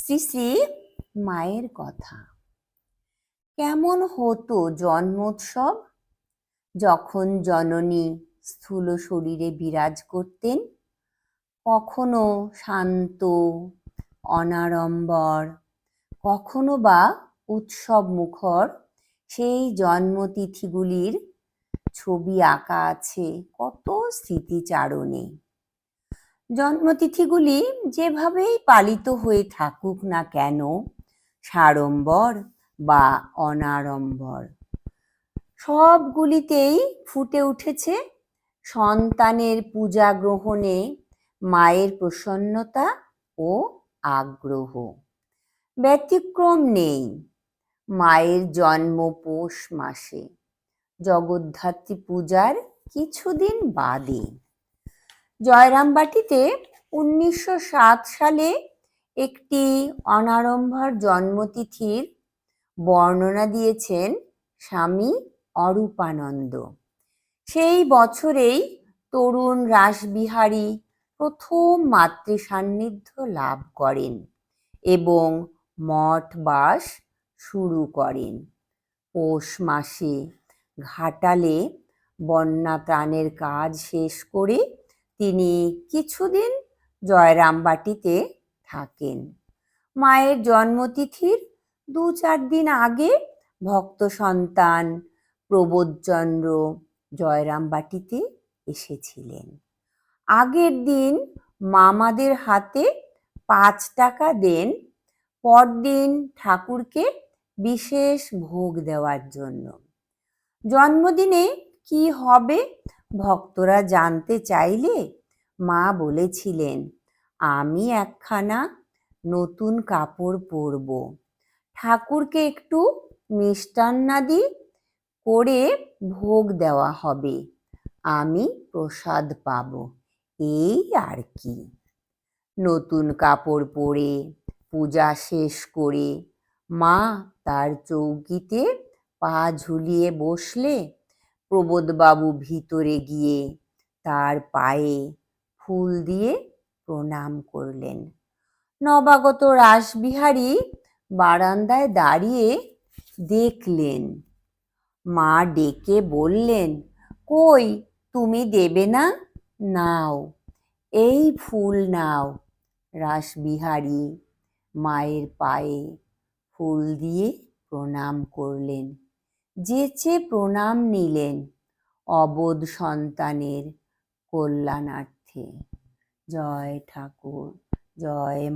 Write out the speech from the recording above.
শ্রী শ্রী মায়ের কথা। কেমন হতো জন্মোৎসব যখন জননী স্থূল শরীরে বিরাজ করতেন, কখনো শান্ত অনাড়ম্বর, কখনো বা উৎসব মুখর। সেই জন্মতিথিগুলির ছবি আঁকা আছে কত স্মৃতিচারণে। জন্মতিথিগুলি যেভাবেই পালিত হয়ে থাকুক না কেন, সাড়ম্বর বা অনাড়ম্বর, সবগুলিতেই ফুটে উঠেছে সন্তানের পূজা গ্রহণে মায়ের প্রসন্নতা ও আগ্রহ। ব্যতিক্রম নেই মায়ের জন্ম পৌষ মাসে, জগদ্ধাত্রী পূজার কিছুদিন বাদে। জয়রামবাটিতে 1907 সালে একটি অনাড়ম্বর জন্মতিথির বর্ণনা দিয়েছেন স্বামী অরূপানন্দ। সেই বছরেই তরুণ রাসবিহারী প্রথম মাতৃ সান্নিধ্য লাভ করেন এবং মঠ বাস শুরু করেন। পৌষ মাসে ঘাটালে বন্যা ত্রাণের কাজ শেষ করে তিনি কিছুদিন জয়রামবাটিতে থাকেন। মায়ের জন্মতিথির 2-4 দিন আগে ভক্ত সন্তান প্রবোধচন্দ্র জয়রামবাটিতে এসেছিলেন। আগের দিন মামাদের হাতে 5 টাকা দেন, পরদিন ঠাকুরকে বিশেষ ভোগ দেওয়ার জন্য। জন্মদিনে কি হবে ভক্তরা জানতে চাইলে মা বলেছিলেন, আমি একখানা নতুন কাপড় পরব, ঠাকুরকে একটু মিষ্টান্নাদি করে ভোগ দেওয়া হবে, আমি প্রসাদ পাব, এই আর কি। নতুন কাপড় পরে পূজা শেষ করে মা তার চৌকিতে পা ঝুলিয়ে বসলে প্রবোধবাবু ভিতরে গিয়ে তার পায়ে ফুল দিয়ে প্রণাম করলেন। নবাগত রাসবিহারী বারান্দায় দাঁড়িয়ে দেখলেন। মা ডেকে বললেন, কই তুমি দেবে না? নাও, এই ফুল নাও। রাসবিহারী মায়ের পায়ে ফুল দিয়ে প্রণাম করলেন, যেচে প্রণাম নিলেন অবোধ সন্তানের কল্যাণার্থে। জয় ঠাকুর, জয় মা।